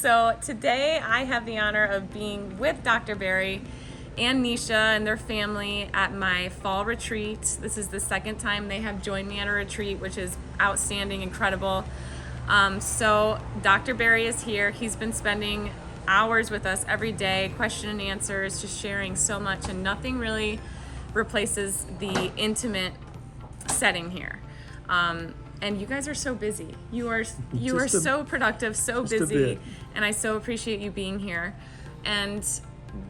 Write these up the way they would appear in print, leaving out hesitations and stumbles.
So today I have the honor of being with Dr. Berry and Neisha and their family at my fall retreat. This is the second time they have joined me at a retreat, which is outstanding, incredible. So Dr. Berry is here. He's been spending hours with us every day, question and answers, just sharing so much, and nothing really replaces the intimate setting here. And you guys are so busy. You are so productive, so busy, and I so appreciate you being here. And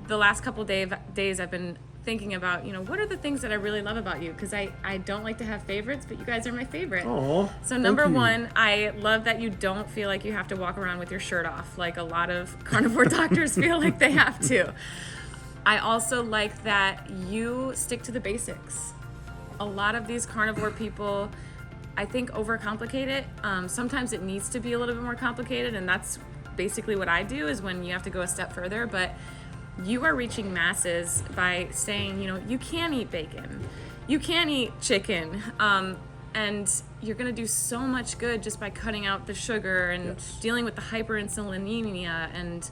the last couple days I've been thinking about, what are the things that I really love about you? Because I don't like to have favorites, but you guys are my favorite. Aww, so number one, I love that you don't feel like you have to walk around with your shirt off like a lot of carnivore doctors feel like they have to. I also like that you stick to the basics. A lot of these carnivore people, I think, overcomplicate it. Sometimes it needs to be a little bit more complicated, and that's basically what I do, is when you have to go a step further. But you are reaching masses by saying, you can eat bacon, you can eat chicken, and you're going to do so much good just by cutting out the sugar and dealing with the hyperinsulinemia. And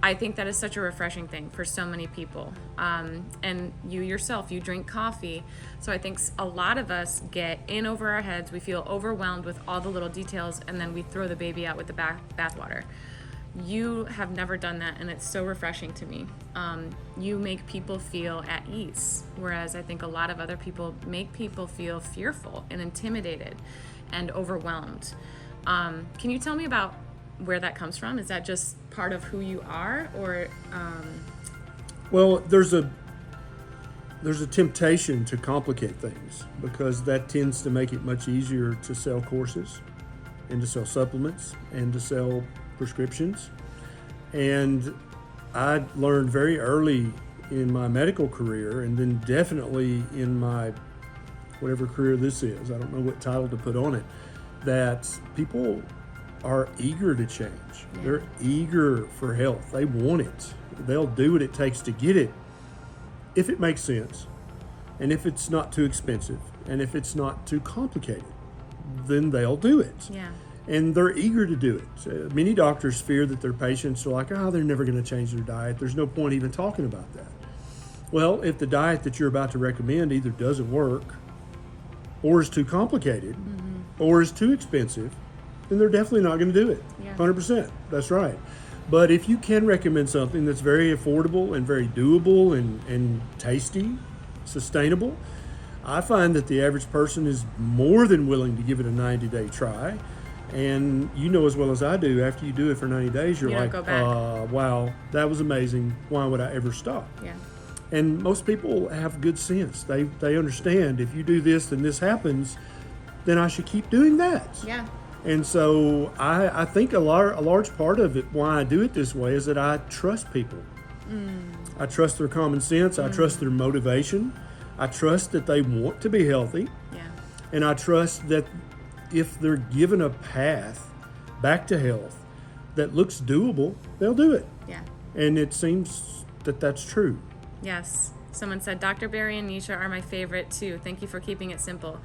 I think that is such a refreshing thing for so many people. And you yourself, you drink coffee. So I think a lot of us get in over our heads. We feel overwhelmed with all the little details, and then we throw the baby out with the bathwater. You have never done that, and it's so refreshing to me. You make people feel at ease, whereas I think a lot of other people make people feel fearful and intimidated and overwhelmed. Can you tell me about where that comes from? Is that just part of who you are, or? Well, there's a temptation to complicate things, because that tends to make it much easier to sell courses and to sell supplements and to sell prescriptions. And I learned very early in my medical career, and then definitely in my whatever career this is, I don't know what title to put on it, that people are eager to change. Yeah. They're eager for health. They want it. They'll do what it takes to get it if it makes sense, and if it's not too expensive, and if it's not too complicated, then they'll do it. Yeah. And they're eager to do it. Many doctors fear that their patients are like, they're never going to change their diet. There's no point even talking about that. Well, if the diet that you're about to recommend either doesn't work, or is too complicated, or is too expensive, then they're definitely not going to do it. Yeah. 100%. That's right. But if you can recommend something that's very affordable and very doable and tasty, sustainable, I find that the average person is more than willing to give it a 90-day try. And you know as well as I do, after you do it for 90 days, you're like, wow, that was amazing. Why would I ever stop? Yeah. And most people have good sense. They understand, if you do this, then this happens, then I should keep doing that. Yeah. And so I think a large part of it, why I do it this way, is that I trust people. I trust their common sense. I trust their motivation. I trust that they want to be healthy. Yeah. And I trust that if they're given a path back to health that looks doable, they'll do it. Yeah. And it seems that that's true. Yes. Someone said, Dr. Berry and Neisha are my favorite too. Thank you for keeping it simple.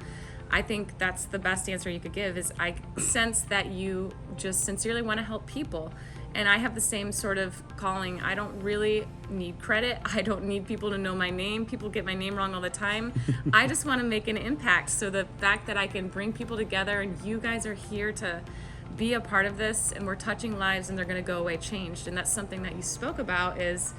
I think that's the best answer you could give, is I sense that you just sincerely want to help people. And I have the same sort of calling. I don't really need credit. I don't need people to know my name. People get my name wrong all the time. I just want to make an impact. So the fact that I can bring people together, and you guys are here to be a part of this, and we're touching lives, and they're going to go away changed. And that's something that you spoke about, is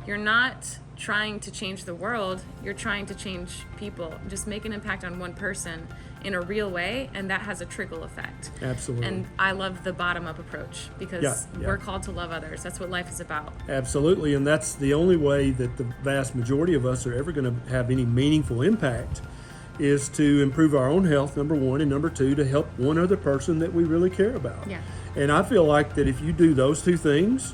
you're not trying to change the world. You're trying to change people. Just make an impact on one person in a real way, and that has a trickle effect. Absolutely. And I love the bottom-up approach, because we're called to love others. That's what life is about. Absolutely, and that's the only way that the vast majority of us are ever going to have any meaningful impact, is to improve our own health, number one, and number two, to help one other person that we really care about. Yeah. And I feel like that if you do those two things,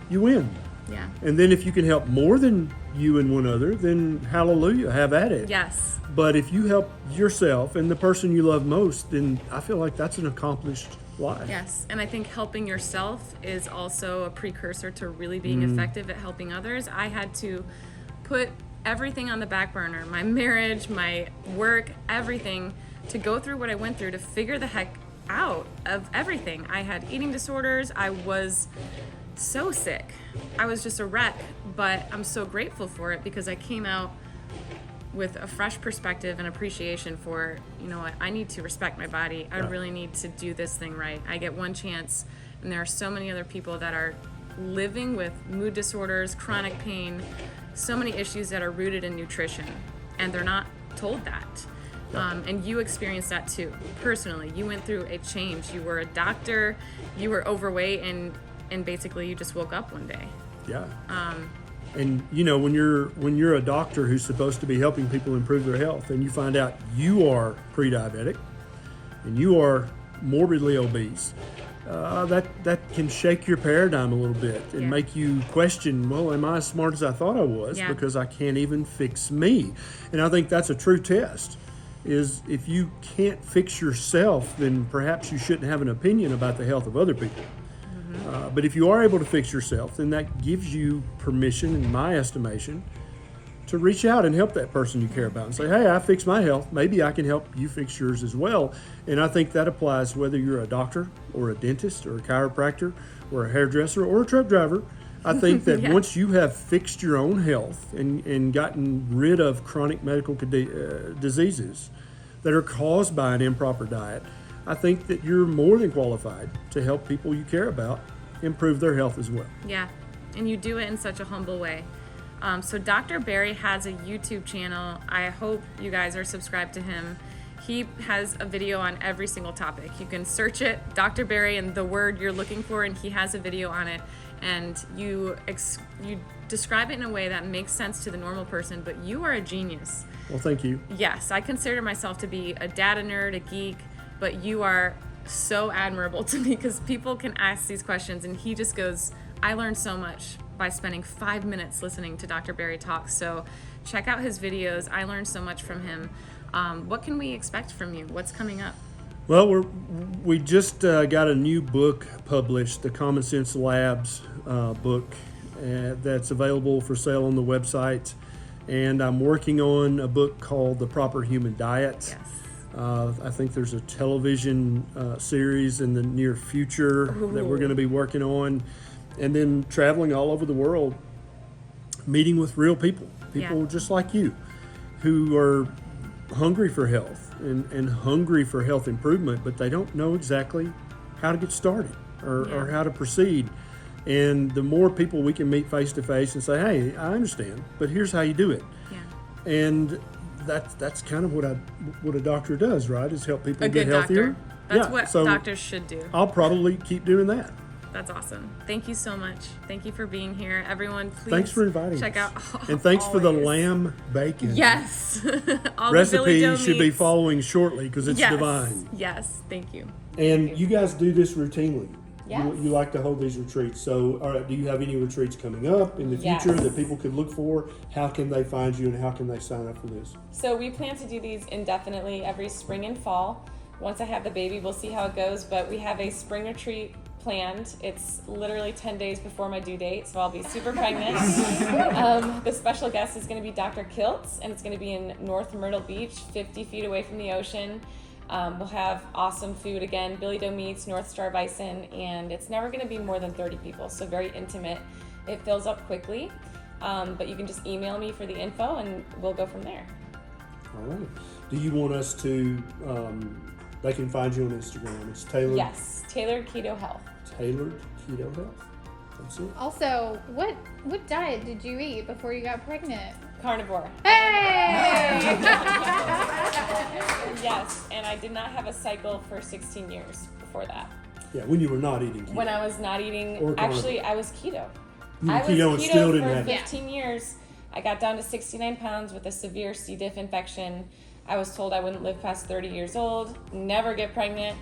you win. Yeah. And then if you can help more than you and one other, then hallelujah, have at it. Yes. But if you help yourself and the person you love most, then I feel like that's an accomplished life. Yes, and I think helping yourself is also a precursor to really being effective at helping others. I had to put everything on the back burner, my marriage, my work, everything, to go through what I went through to figure the heck out of everything. I had eating disorders. I was so sick. I was just a wreck, but I'm so grateful for it because I came out with a fresh perspective and appreciation for, you know what, I need to respect my body. I really need to do this thing right. I get one chance, and there are so many other people that are living with mood disorders, chronic pain, so many issues that are rooted in nutrition, and they're not told that. And you experienced that too, personally. You went through a change. You were a doctor, you were overweight, and basically you just woke up one day. Yeah. And you know, when you're a doctor who's supposed to be helping people improve their health, and you find out you are pre-diabetic and you are morbidly obese, that can shake your paradigm a little bit and make you question, well, am I as smart as I thought I was? Because I can't even fix me. And I think that's a true test, is if you can't fix yourself, then perhaps you shouldn't have an opinion about the health of other people. But if you are able to fix yourself, then that gives you permission, in my estimation, to reach out and help that person you care about and say, hey, I fixed my health. Maybe I can help you fix yours as well. And I think that applies whether you're a doctor or a dentist or a chiropractor or a hairdresser or a truck driver. I think that once you have fixed your own health and gotten rid of chronic medical diseases that are caused by an improper diet, I think that you're more than qualified to help people you care about improve their health as well. Yeah, and you do it in such a humble way. So Dr. Berry has a YouTube channel. I hope you guys are subscribed to him. He has a video on every single topic. You can search it, Dr. Berry, and the word you're looking for, and he has a video on it. And you describe it in a way that makes sense to the normal person, but you are a genius. Well, thank you. Yes, I consider myself to be a data nerd, a geek, but you are so admirable to me because people can ask these questions and he just goes, I learned so much by spending 5 minutes listening to Dr. Berry talk. So check out his videos. I learned so much from him. What can we expect from you? What's coming up? Well, we just got a new book published, the Common Sense Labs book, that's available for sale on the website. And I'm working on a book called The Proper Human Diet. Yes. I think there's a television series in the near future that we're going to be working on. And then traveling all over the world, meeting with real people just like you, who are hungry for health and hungry for health improvement, but they don't know exactly how to get started or how to proceed. And the more people we can meet face to face and say, hey, I understand, but here's how you do it. Yeah. And that's kind of what a doctor does, right? Is help people get healthier. Doctor. That's what doctors should do. I'll probably keep doing that. That's awesome. Thank you so much. Thank you for being here. Everyone, please thanks for inviting check us. out. And thanks for the lamb bacon. Yes. All recipe the should be following shortly because it's divine. Yes. Thank you. And you guys do this routinely. Yes. You like to hold these retreats. So, all right, do you have any retreats coming up in the future that people could look for? How can they find you and how can they sign up for this? So we plan to do these indefinitely every spring and fall. Once I have the baby, we'll see how it goes. But we have a spring retreat planned. It's literally 10 days before my due date, so I'll be super pregnant. The special guest is going to be Dr. Kiltz, and it's going to be in North Myrtle Beach, 50 feet away from the ocean. We'll have awesome food again, Billy Doe Meats, North Star Bison, and it's never going to be more than 30 people, so very intimate. It fills up quickly, but you can just email me for the info and we'll go from there. All right. Do you want us to, they can find you on Instagram. It's Tailored? Yes, Tailored Keto Health. Tailored Keto Health. That's it. Also, what diet did you eat before you got pregnant? Carnivore. Hey! Yes, and I did not have a cycle for 16 years before that. Yeah, when you were not eating keto. When I was not eating, actually I was keto. I was keto for 15 years. I got down to 69 pounds with a severe CDiff infection. I was told I wouldn't live past 30 years old, never get pregnant,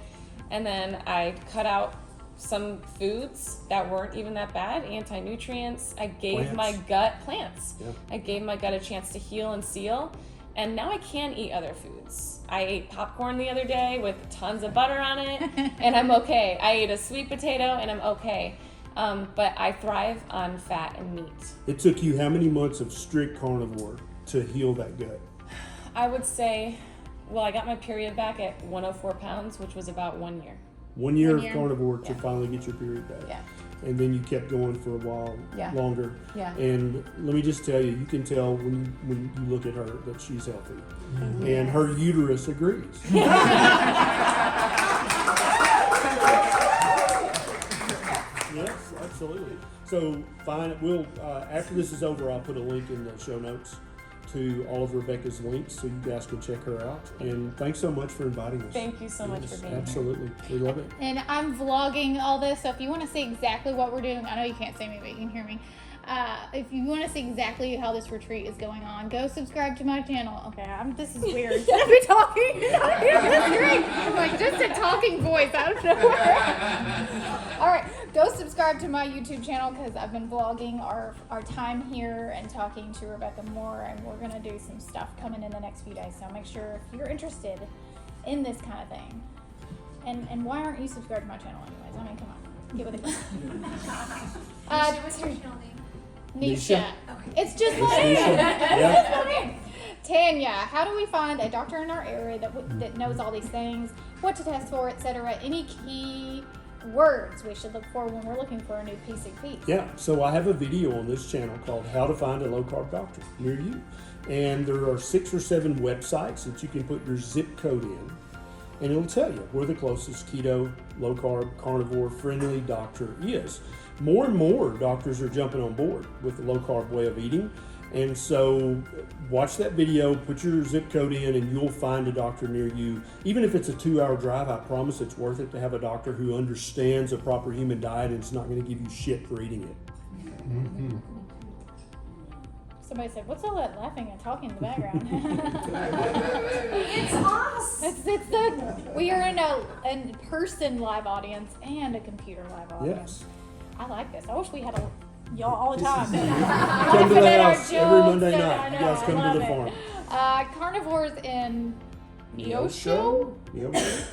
and then I cut out some foods that weren't even that bad, anti-nutrients. I gave my gut I gave my gut a chance to heal and seal, and now I can eat other foods. I ate popcorn the other day with tons of butter on it, and I'm okay. I ate a sweet potato, and I'm okay. But I thrive on fat and meat. It took you how many months of strict carnivore to heal that gut? I would say Well, I got my period back at 104 pounds, which was about 1 year. 1 year 1 of year. carnivore to Yeah. finally get your period back. Yeah. And then you kept going for a while longer. Yeah. And let me just tell you, you can tell when you look at her that she's healthy. And her uterus agrees. Yes, absolutely. So fine, we'll after this is over, I'll put a link in the show notes to all of Rebekah's links so you guys can check her out. And thanks so much for inviting us. Thank you so much for being Absolutely. We love it. And I'm vlogging all this, so if you want to see exactly what we're doing, I know you can't see me, but you can hear me. If you want to see exactly how this retreat is going on, go subscribe to my channel. Okay, this is weird. Should I be talking? That's great. I'm like just a talking voice. I don't know. All right, go subscribe to my YouTube channel because I've been vlogging our time here and talking to Rebekah more, and we're gonna do some stuff coming in the next few days. So make sure if you're interested in this kind of thing. And why aren't you subscribed to my channel anyways? I mean, come on, get with it. What's your channel name? Neisha. Okay. It's just my Neisha. name. Yeah. It's my name. Tanya, how do we find a doctor in our area that knows all these things, what to test for, etc.? Any key words we should look for when we're looking for a new PCP? Yeah, so I have a video on this channel called How to Find a Low Carb Doctor Near You. And there are 6 or 7 websites that you can put your zip code in, and it'll tell you where the closest keto, low carb, carnivore friendly doctor is. More and more doctors are jumping on board with the low carb way of eating. And so watch that video, put your zip code in, and you'll find a doctor near you. Even if it's a 2-hour drive, I promise it's worth it to have a doctor who understands a proper human diet and is not going to give you shit for eating it. Mm-hmm. Somebody said, "What's all that laughing and talking in the background?" It's us. We are in a in-person live audience and a computer live audience. Yes. I like this. I wish we had y'all all the time. Come to the house every Monday night. You guys come to the farm. Carnivores in Neosho.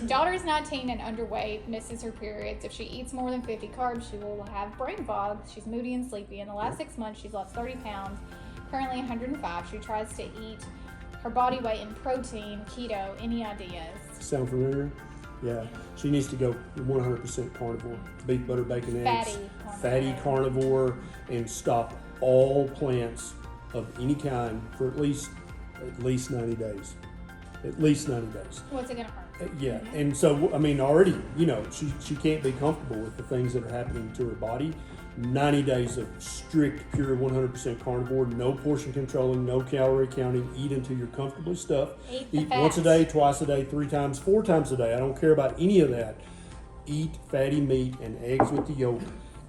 Daughter is 19 and underweight, misses her periods. If she eats more than 50 carbs, she will have brain fog. She's moody and sleepy. In the last 6 months, she's lost 30 pounds, currently 105. She tries to eat her body weight in protein, keto. Any ideas? Sound familiar? Yeah. She needs to go 100% carnivore. Beef, butter, bacon, eggs. Fatty carnivore, and stop all plants of any kind for at least 90 days. At least 90 days. What's it gonna hurt? Yeah, and so, I mean, already, she can't be comfortable with the things that are happening to her body. 90 days of strict, pure 100% carnivore, no portion controlling, no calorie counting, eat until you're comfortably stuffed. Eat once a day, twice a day, 3 times, 4 times a day. I don't care about any of that. Eat fatty meat and eggs with the yolk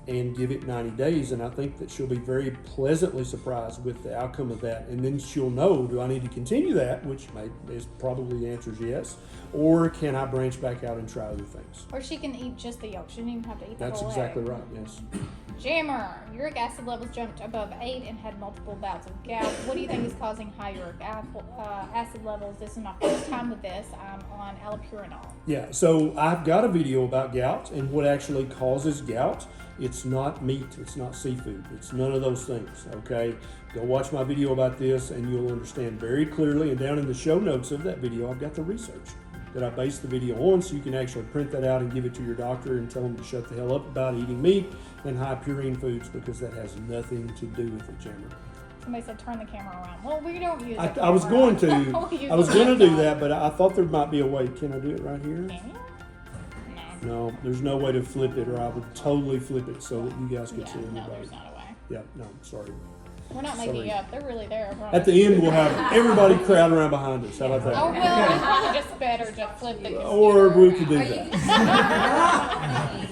and give it 90 days. And I think that she'll be very pleasantly surprised with the outcome of that. And then she'll know, do I need to continue that? Which is probably the answer is yes. Or can I branch back out and try other things? Or she can eat just the yolk. She doesn't even have to eat the That's whole exactly egg. right, yes. Jammer, uric acid levels jumped above 8 and had multiple bouts of gout. What do you think is causing high uric acid levels? This is my first time with this. I'm on allopurinol. Yeah, so I've got a video about gout and what actually causes gout. It's not meat, it's not seafood, it's none of those things, okay? Go watch my video about this and you'll understand very clearly. And down in the show notes of that video, I've got the research that I based the video on, so you can actually print that out and give it to your doctor and tell them to shut the hell up about eating meat and high purine foods, because that has nothing to do with it, Jammer. Somebody said turn the camera around. Well, we don't use it. I was going to do that, but I thought there might be a way. Can I do it right here? Can you? No, there's no way to flip it, or I would totally flip it so that you guys could see No, everybody. there's not a way. Yeah, no, sorry. We're not making it up. They're really there. At the end, we'll have everybody crowd around behind us. How about that? Oh, well, it's probably just better to flip the computer. Or we could do that.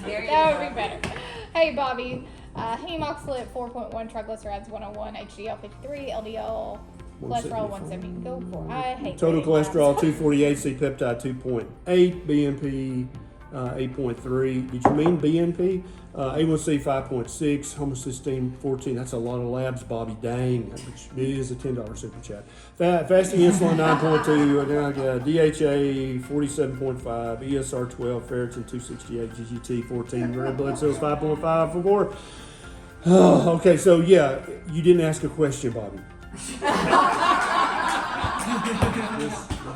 That would be better. Hey, Bobby. Heme oxalate 4.1, triglycerides 101, HDL 53, LDL cholesterol 170. Go for it. I hate Total that. cholesterol 248, C-peptide 2.8, BNP 8.3. Did you mean BNP? A1C 5.6, homocysteine 14. That's a lot of labs, Bobby. Dang, which is a $10 super chat. Fasting insulin 9.2, DHA 47.5, ESR 12, ferritin 268, GGT 14, red blood cells 5.5 for more. Oh, okay, so yeah, you didn't ask a question, Bobby.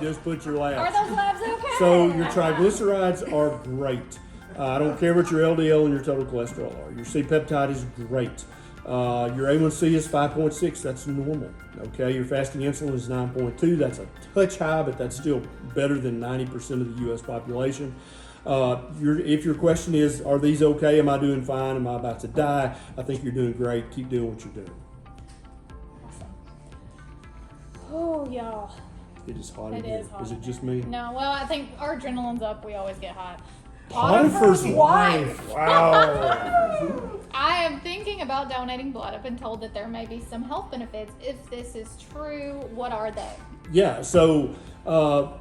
just put your Are labs. those labs okay? So your triglycerides are great. I don't care what your LDL and your total cholesterol are. Your C-peptide is great. Your A1C is 5.6. That's normal. Okay. Your fasting insulin is 9.2. That's a touch high, but that's still better than 90% of the U.S. population. If your question is, are these okay? Am I doing fine? Am I about to die? I think you're doing great. Keep doing what you're doing. Awesome. Oh, y'all. It is hot in It here. is hot Is in it just me? No, well, I think our adrenaline's up. We always get hot. Potiphar's wife. Wow. I am thinking about donating blood. I've been told that there may be some health benefits. If this is true, what are they? Yeah, so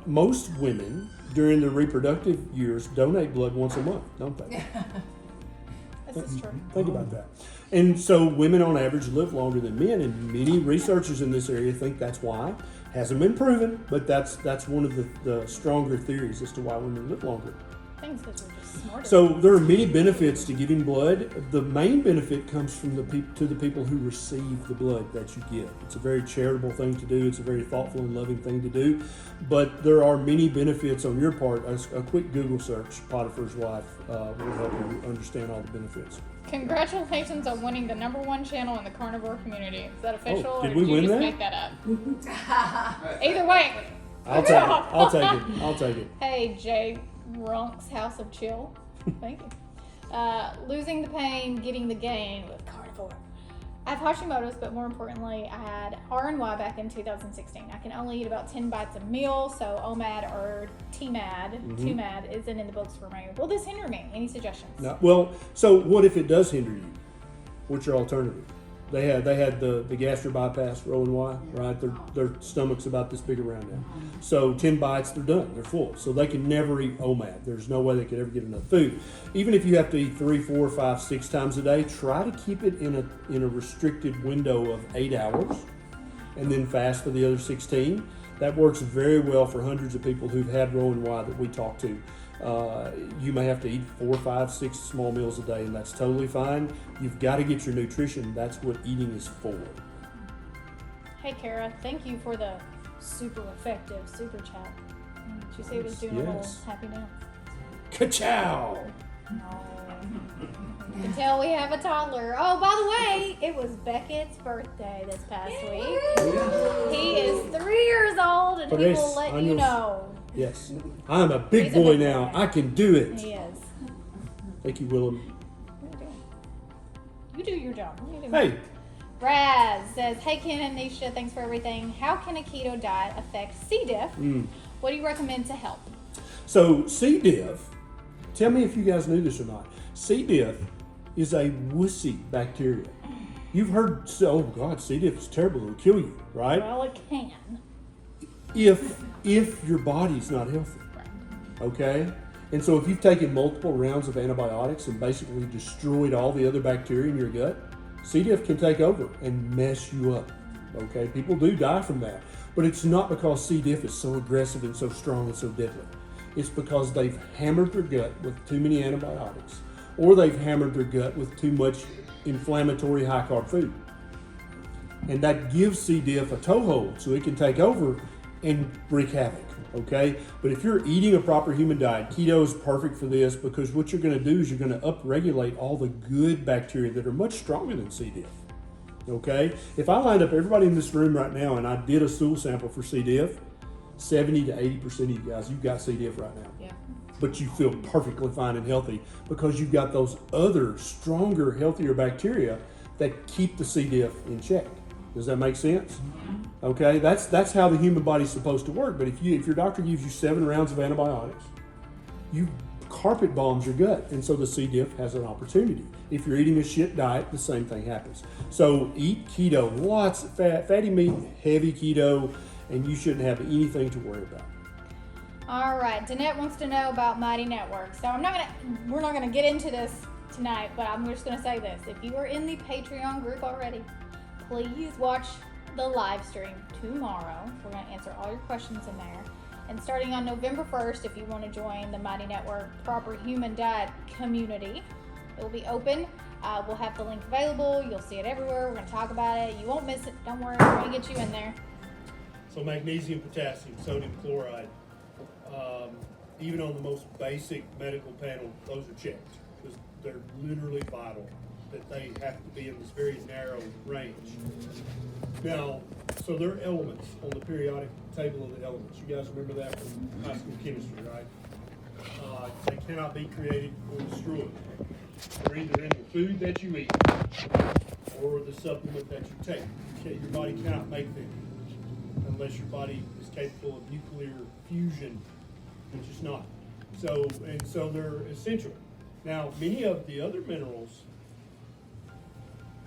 most women during their reproductive years donate blood once a month, don't they? This is true. Think about that. And so women on average live longer than men, and many researchers in this area think that's why. Hasn't been proven, but that's one of the stronger theories as to why women live longer. Things because we're just smarter. So there are many benefits to giving blood. The main benefit comes from the people who receive the blood that you give. It's a very charitable thing to do. It's a very thoughtful and loving thing to do. But there are many benefits on your part. A quick Google search, Potiphar's wife, will help you understand all the benefits. Congratulations on winning the #1 channel in the carnivore community. Is that official, did or we did you win just that? make that up? Either way. I'll take it. I'll take it. I'll take it. Hey, Jay Runk's House of Chill. Thank you. Losing the pain, getting the gain with carnivore. I have Hashimoto's, but more importantly, I had RNY back in 2016. I can only eat about 10 bites a meal, so OMAD or TMAD isn't in the books for me. Will this hinder me? Any suggestions? No, well, so what if it does hinder you? What's your alternative? They had the gastric bypass, ROY, right? Their stomach's about this big around now. So 10 bites, they're done. They're full. So they can never eat OMAD. There's no way they could ever get enough food. Even if you have to eat 3, 4, 5, 6 times a day, try to keep it in a restricted window of 8 hours, and then fast for the other 16. That works very well for hundreds of people who've had ROY that we talk to. You may have to eat 4, 5, 6 small meals a day, and that's totally fine. You've got to get your nutrition. That's what eating is for. Hey, Kara, thank you for the super effective super chat. Did you say it was doing a little Yes. happy dance? Ka-chow! You can tell we have a toddler. Oh, by the way, it was Beckett's birthday this past week. He is 3 years old, and he will let you know. Yes. I'm a big He's a boy big now. boy. I can do it. He is. Thank you, Willem. What are you doing? You do your job. What are you doing? Hey, Raz says, hey Ken and Neisha, thanks for everything. How can a keto diet affect CDiff? What do you recommend to help? so CDiff, tell me if you guys knew this or not. CDiff is a wussy bacteria. You've heard, oh God, CDiff is terrible. It'll kill you, right? Well, it can. If your body's not healthy. Okay? And so if you've taken multiple rounds of antibiotics and basically destroyed all the other bacteria in your gut, C. diff can take over and mess you up. Okay? People do die from that. But it's not because C. diff is so aggressive and so strong and so deadly. It's because they've hammered their gut with too many antibiotics, or they've hammered their gut with too much inflammatory high-carb food. And that gives C. diff a toehold so it can take over and wreak havoc, okay? But if you're eating a proper human diet, keto is perfect for this, because what you're gonna do is you're gonna upregulate all the good bacteria that are much stronger than C. diff, okay? If I lined up everybody in this room right now and I did a stool sample for C. diff, 70 to 80% of you guys, you've got C. diff right now. Yeah. But you feel perfectly fine and healthy because you've got those other stronger, healthier bacteria that keep the C. diff in check. Does that make sense? Okay, that's how the human body's supposed to work. But if your doctor gives you 7 rounds of antibiotics, you carpet bombs your gut, and so the C. diff has an opportunity. If you're eating a shit diet, the same thing happens. So eat keto, lots of fat, fatty meat, heavy keto, and you shouldn't have anything to worry about. All right, Danette wants to know about Mighty Network. So we're not gonna get into this tonight, but I'm just gonna say this: if you are in the Patreon group already, please watch the live stream tomorrow. We're gonna answer all your questions in there. And starting on November 1st, if you want to join the Mighty Network Proper Human Diet community, it will be open. We'll have the link available. You'll see it everywhere. We're gonna talk about it. You won't miss it. Don't worry, we're gonna get you in there. So magnesium, potassium, sodium chloride, even on the most basic medical panel, those are checked because they're literally vital that they have to be in this very narrow range. Now, so they're elements on the periodic table of the elements. You guys remember that from high school chemistry, right? They cannot be created or destroyed. They're either in the food that you eat or the supplement that you take. Okay, your body cannot make them unless your body is capable of nuclear fusion, which is not. So they're essential. Now, many of the other minerals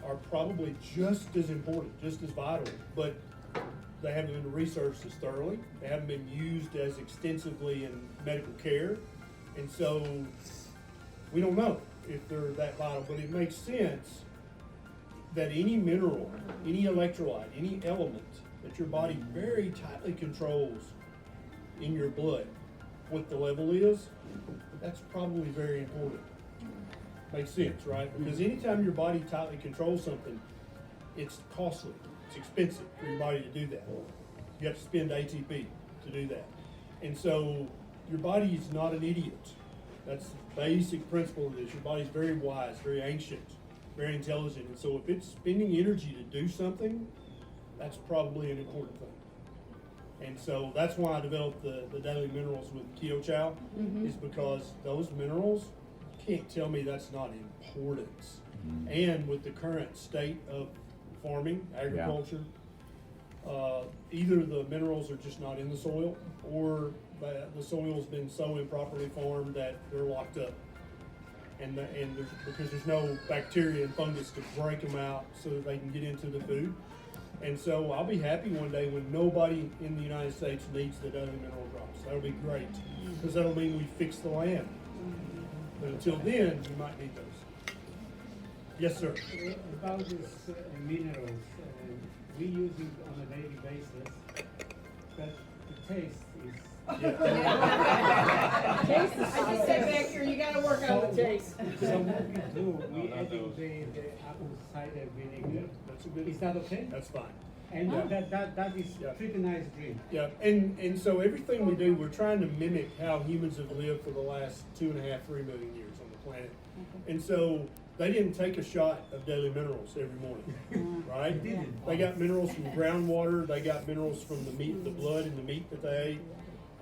are probably just as important, just as vital, but they haven't been researched as thoroughly. They haven't been used as extensively in medical care. And so we don't know if they're that vital, but it makes sense that any mineral, any electrolyte, any element that your body very tightly controls in your blood, what the level is, that's probably very important. Makes sense, right? Because anytime your body tightly controls something, it's costly, it's expensive for your body to do that. You have to spend ATP to do that. And so your body is not an idiot. That's the basic principle of this. Your body's very wise, very ancient, very intelligent. And so if it's spending energy to do something, that's probably an important thing. And so that's why I developed the daily minerals with Keto Chow, is because those minerals, you can't tell me that's not important. And with the current state of farming, agriculture, either the minerals are just not in the soil, or the soil's been so improperly farmed that they're locked up. And because there's no bacteria and fungus to break them out so that they can get into the food. And so I'll be happy one day when nobody in the United States needs the daily mineral drops. That'll be great, because that'll mean we fix the land. But until then, you might need those. Yes, sir. About these minerals, we use it on a daily basis, but the taste is... Taste is I just said back here, you gotta work on the taste. So what we do, we adding the apple cider vinegar. That's a good. Is that okay? That's fine. And that is Yeah. pretty nice drink. Yeah, and so everything we do, we're trying to mimic how humans have lived for the last 2.5, 3 million years on the planet. And so they didn't take a shot of daily minerals every morning, right? They got minerals from groundwater, they got minerals from the meat, the blood and the meat that they ate,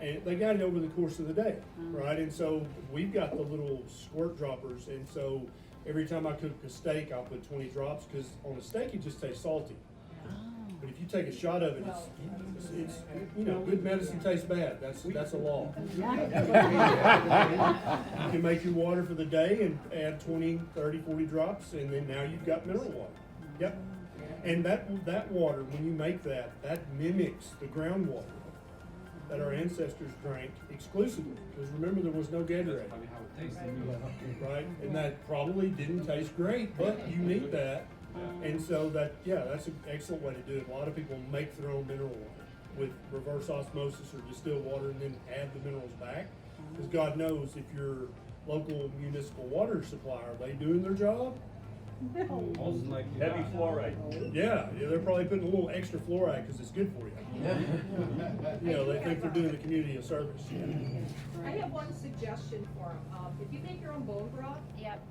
and they got it over the course of the day, right? And so we've got the little squirt droppers, and so every time I cook a steak, I'll put 20 drops, because on a steak it just tastes salty. But if you take a shot of it, it's you know, good medicine tastes bad. That's a law. You can make your water for the day and add 20, 30, 40 drops, and then now you've got mineral water. Yep. And that water, when you make that mimics the groundwater that our ancestors drank exclusively. Because remember, there was no Gatorade. Right? And that probably didn't taste great, but you need that. And so that's an excellent way to do it. A lot of people make their own mineral water with reverse osmosis or distilled water and then add the minerals back. Because God knows if your local municipal water supplier, are they doing their job? Heavy fluoride. Yeah, they're probably putting a little extra fluoride because it's good for you. You know, they think they're doing the community a service. I have one suggestion for them. If you make your own bone broth,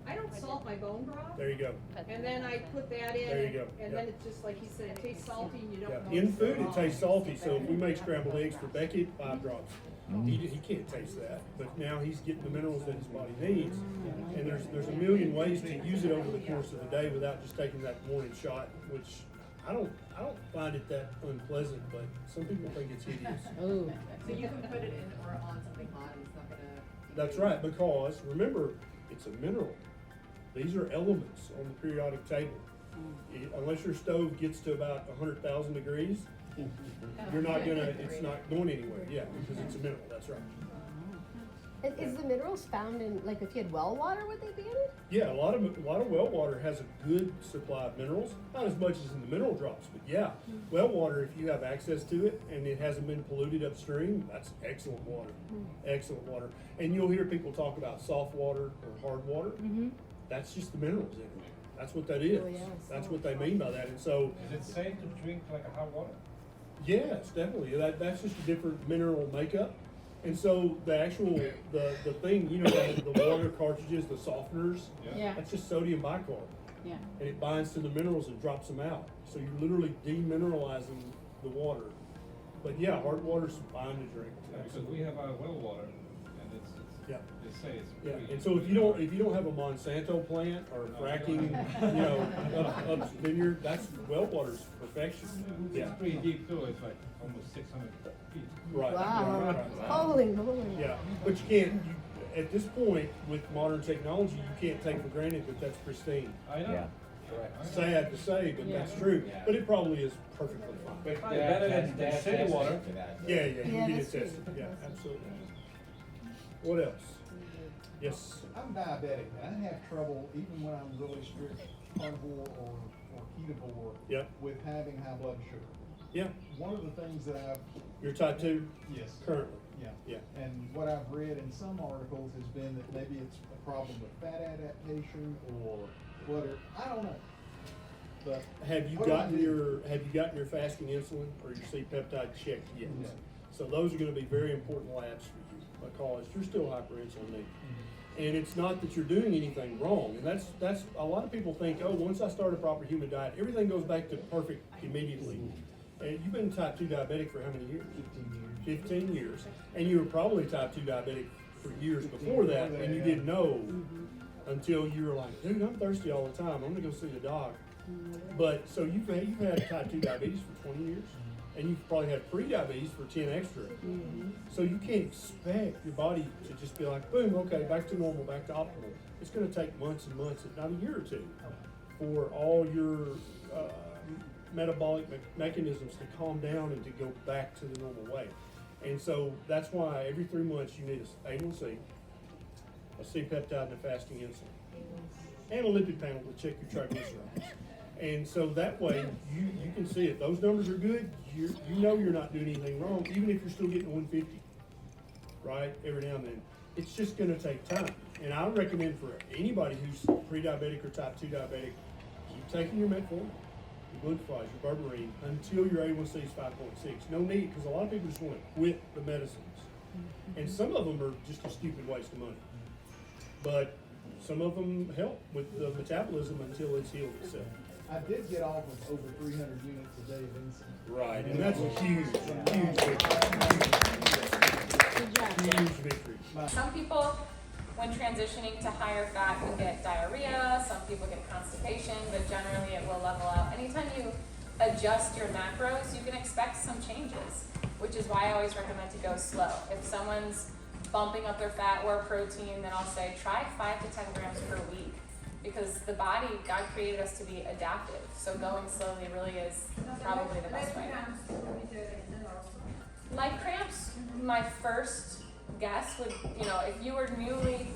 I don't salt my bone broth, There you go. and then I put that in, There you go. and then it's just like he said, it tastes salty and you don't know. Yeah. In it's food, at it all. tastes salty. So if we make scrambled eggs for Beckett, 5 drops. He can't taste that, but now he's getting the minerals that his body needs. And there's a million ways to use it over the course of the day without just taking that morning shot, which I don't find it that unpleasant, but some people think it's hideous. So you can put it in or on something hot and it's not gonna... That's right, because remember, it's a mineral. These are elements on the periodic table. Unless your stove gets to about 100,000 degrees, it's not going anywhere. Yeah, because it's a mineral, that's right. Is the minerals found in, like, if you had well water, would they be in it? Yeah, a lot of well water has a good supply of minerals, not as much as in the mineral drops, but yeah, well water, if you have access to it and it hasn't been polluted upstream, that's excellent water, excellent water. And you'll hear people talk about soft water or hard water. That's just the minerals in it. That's what that is. Oh, yeah, That's what they mean by that. And so, Is it safe to drink like a hot water? Yes, definitely. That's just a different mineral makeup. And so the actual, the thing, you know, the water cartridges, the softeners, Yeah. that's just sodium bicarb. Yeah. And it binds to the minerals and drops them out. So you're literally demineralizing the water. But yeah, hard water's fine to drink. Because we have our well water, and it's Yeah. they say it's Yeah, pretty. and so if you don't have a Monsanto plant or fracking, you know, up vineyard, that's well water's perfection. Yeah, It's pretty deep too. It's like almost 600 feet. right. Wow. right, right. Holy moly. Yeah, but you can't. At this point, with modern technology, you can't take for granted that that's pristine. I know. Yeah. Sad to say, but that's true. But it probably is perfectly fine. But better than city water. Yeah, Yeah, you get it that's true. tested. Yeah, absolutely. What else? Yes. I'm diabetic, and I have trouble, even when I'm really strict carnivore or ketovore, Yeah. with having high blood sugar. Yeah. One of the things that I've, You're type 2 yes, currently. yeah, Yeah. and what I've read in some articles has been that maybe it's a problem with fat adaptation or whatever, I don't know. But Have you what do I gotten do? your fasting insulin or your C-peptide checked yet? No. So those are going to be very important labs for you because you're still hyperinsulinic. And it's not that you're doing anything wrong. And that's a lot of people think, oh, once I start a proper human diet, everything goes back to perfect immediately. And you've been type 2 diabetic for how many years? 15 years. And you were probably type 2 diabetic for years before that, and you didn't know until you were like, dude, I'm thirsty all the time. I'm gonna go see the doc. But so you've had type 2 diabetes for 20 years, and you've probably had pre-diabetes for 10 extra. So you can't expect your body to just be like, boom, okay, back to normal, back to optimal. It's gonna take months and months, if not a year or two, for all your metabolic mechanisms to calm down and to go back to the normal way. And so that's why every 3 months you need a A1C, a C-peptide, and a fasting insulin, and a lipid panel to check your triglycerides. And so that way you can see if those numbers are good, you know you're not doing anything wrong, even if you're still getting 150, right, every now and then. It's just going to take time. And I recommend for anybody who's pre-diabetic or type 2 diabetic, keep taking your metformin, your glucophage, your berberine until your A1C is 5.6. No need, because a lot of people just want to quit the medicines. And some of them are just a stupid waste of money. But some of them help with the metabolism until it's healed itself. I did get off of over 300 units a day of insulin. Right, and that's a huge victory. Huge victory. Some people, when transitioning to higher fat, can get diarrhea. Some people get constipation, but generally it will level out. Anytime you adjust your macros, you can expect some changes, which is why I always recommend to go slow. If someone's bumping up their fat or protein, then I'll say try 5 to 10 grams per week, because the body, God created us to be adaptive. So going slowly really is probably the best way. Like cramps, my first guess would, if you were newly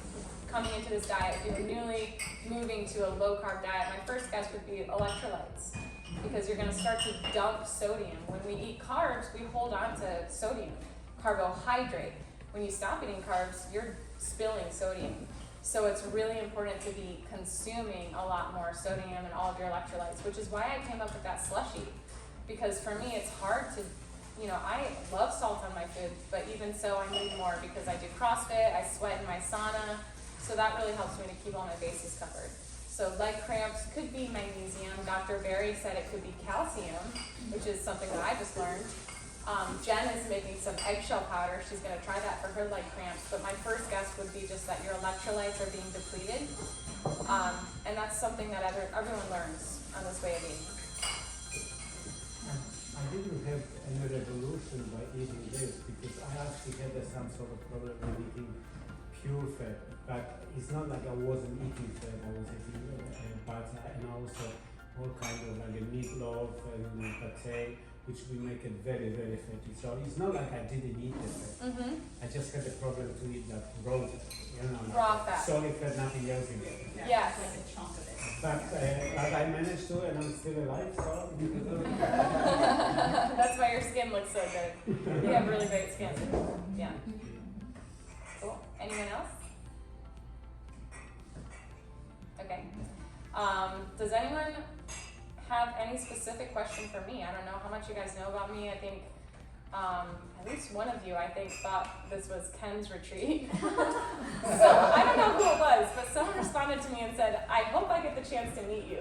coming into this diet, if you were newly moving to a low carb diet, my first guess would be electrolytes, because you're going to start to dump sodium. When we eat carbs, we hold on to sodium, carbohydrate. When you stop eating carbs, you're spilling sodium. So it's really important to be consuming a lot more sodium and all of your electrolytes, which is why I came up with that slushie. Because for me, it's hard to, I love salt on my food, but even so, I need more because I do CrossFit, I sweat in my sauna, so that really helps me to keep all my bases covered. So leg cramps could be magnesium. Dr. Berry said it could be calcium, which is something that I just learned. Jen is making some eggshell powder. She's going to try that for her leg cramps. But my first guess would be just that your electrolytes are being depleted. And that's something that everyone learns on this way of eating. I didn't have any revolution by eating this, because I actually had some sort of problem with eating pure fat. But it's not like I wasn't eating fat, I was eating butter and also all kind of like a meatloaf and pate, which we make it very, very fatty. So it's not like I didn't eat the fat. I just had the problem to eat that Raw fat. solid fat, nothing else in it. Yes. Like a chunk of it. But I managed to, and I'm still alive, so you can do it. That's why your skin looks so good. You have really great skin. Yeah. Cool. Anyone else? Okay. Does anyone have any specific question for me. I don't know how much you guys know about me. I think at least one of you, I think, thought this was Ken's retreat. So I don't know who it was, but someone responded to me and said, I hope I get the chance to meet you.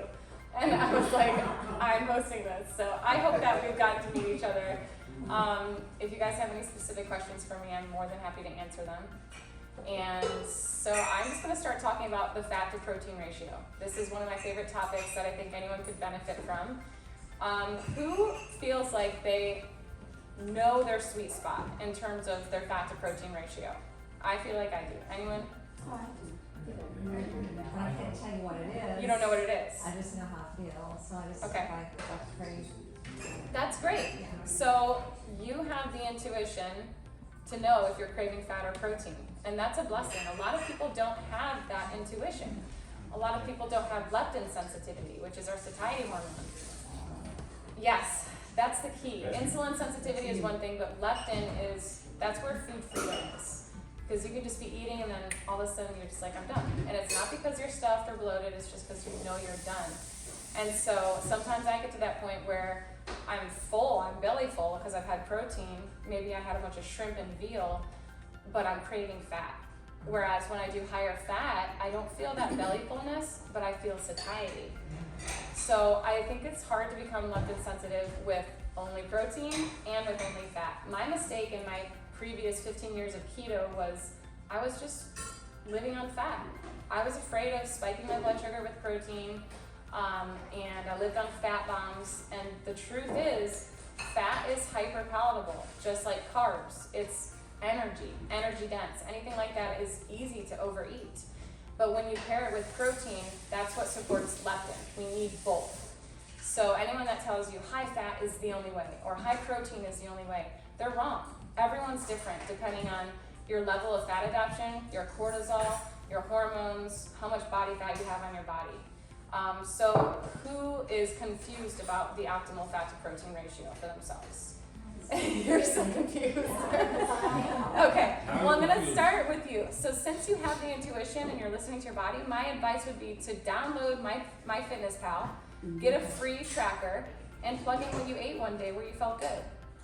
And I was like, I'm hosting this. So I hope that we've gotten to meet each other. If you guys have any specific questions for me, I'm more than happy to answer them. And so I'm just gonna start talking about the fat to protein ratio. This is one of my favorite topics that I think anyone could benefit from. Who feels like they know their sweet spot in terms of their fat to protein ratio? I feel like I do. Anyone? I can't tell you what it is. You don't know what it is? I just know how I feel, so I just Okay. that's great. That's great. So you have the intuition to know if you're craving fat or protein, and that's a blessing. A lot of people don't have that intuition. A lot of people don't have leptin sensitivity, which is our satiety hormone. Yes, that's the key. Insulin sensitivity is one thing, but leptin that's where food freedom is. Because you can just be eating and then all of a sudden you're just like, I'm done. And it's not because you're stuffed or bloated, it's just because you know you're done. And so sometimes I get to that point where I'm full, I'm belly full because I've had protein. Maybe I had a bunch of shrimp and veal, but I'm craving fat. Whereas when I do higher fat, I don't feel that belly fullness, but I feel satiety. So I think it's hard to become leptin sensitive with only protein and with only fat. My mistake in my previous 15 years of keto was I was just living on fat. I was afraid of spiking my blood sugar with protein, and I lived on fat bombs. And the truth is, fat is hyper palatable, just like carbs. It's energy dense. Anything like that is easy to overeat. But when you pair it with protein, that's what supports leptin. We need both. So anyone that tells you high fat is the only way or high protein is the only way, they're wrong. Everyone's different depending on your level of fat adaptation, your cortisol, your hormones, how much body fat you have on your body. So who is confused about the optimal fat to protein ratio for themselves? You're so confused. Okay, well I'm gonna start with you. So since you have the intuition and you're listening to your body, my advice would be to download MyFitnessPal, get a free tracker, and plug in what you ate one day where you felt good.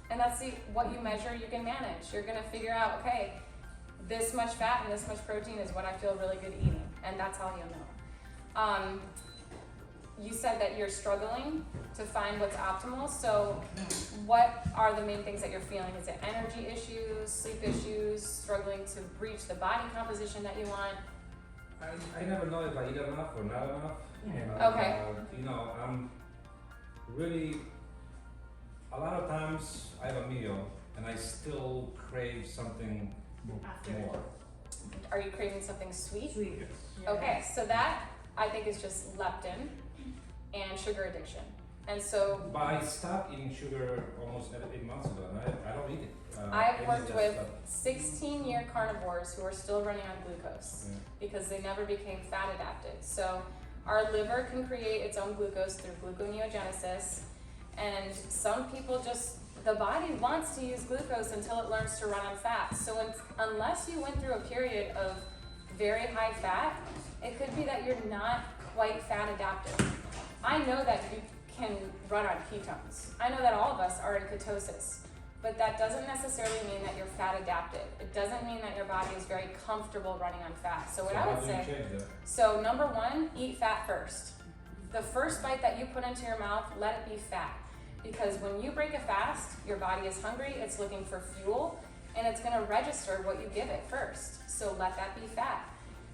And that's what you measure, you can manage. You're gonna figure out, okay, this much fat and this much protein is what I feel really good eating. And that's how you'll know. You said that you're struggling to find what's optimal. So what are the main things that you're feeling? Is it energy issues, sleep issues, struggling to reach the body composition that you want? I never know if I eat enough or not enough. Yeah. Okay. I'm really, a lot of times I have a meal and I still crave something more. Are you craving something sweet? Yes. Okay, so that I think is just leptin and sugar addiction. And so But I stopped eating sugar almost 8 months ago, and I don't eat it. I've worked with 16-year carnivores who are still running on glucose because they never became fat adapted. So our liver can create its own glucose through gluconeogenesis, and some people the body wants to use glucose until it learns to run on fat. So unless you went through a period of very high fat, it could be that you're not quite fat adapted. I know that you can run on ketones. I know that all of us are in ketosis, but that doesn't necessarily mean that you're fat adapted. It doesn't mean that your body is very comfortable running on fat. So what I would say, so number one, eat fat first. The first bite that you put into your mouth, let it be fat. Because when you break a fast, your body is hungry, it's looking for fuel, and it's gonna register what you give it first. So let that be fat.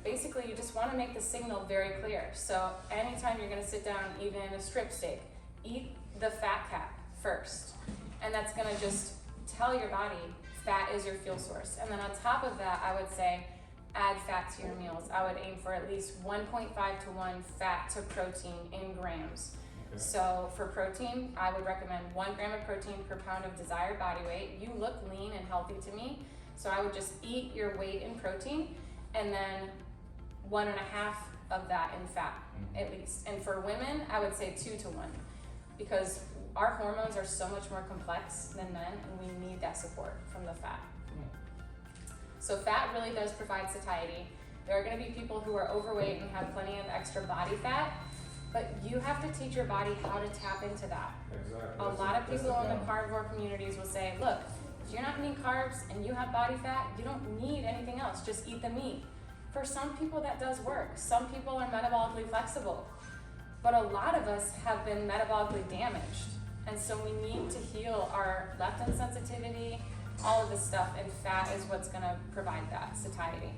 Basically, you just want to make the signal very clear. So anytime you're going to sit down, even a strip steak, eat the fat cap first. And that's going to just tell your body fat is your fuel source. And then on top of that, I would say add fat to your meals. I would aim for at least 1.5 to 1 fat to protein in grams. Okay. So for protein, I would recommend 1 gram of protein per pound of desired body weight. You look lean and healthy to me, so I would just eat your weight in protein and then 1.5 of that in fat, at least. And for women, I would say 2 to 1, because our hormones are so much more complex than men, and we need that support from the fat. So fat really does provide satiety. There are going to be people who are overweight and have plenty of extra body fat, but you have to teach your body how to tap into that. Exactly. A lot of people in the carnivore communities will say, look, if you're not eating carbs and you have body fat, you don't need anything else, just eat the meat. For some people that does work. Some people are metabolically flexible, but a lot of us have been metabolically damaged. And so we need to heal our leptin sensitivity, all of this stuff, and fat is what's gonna provide that satiety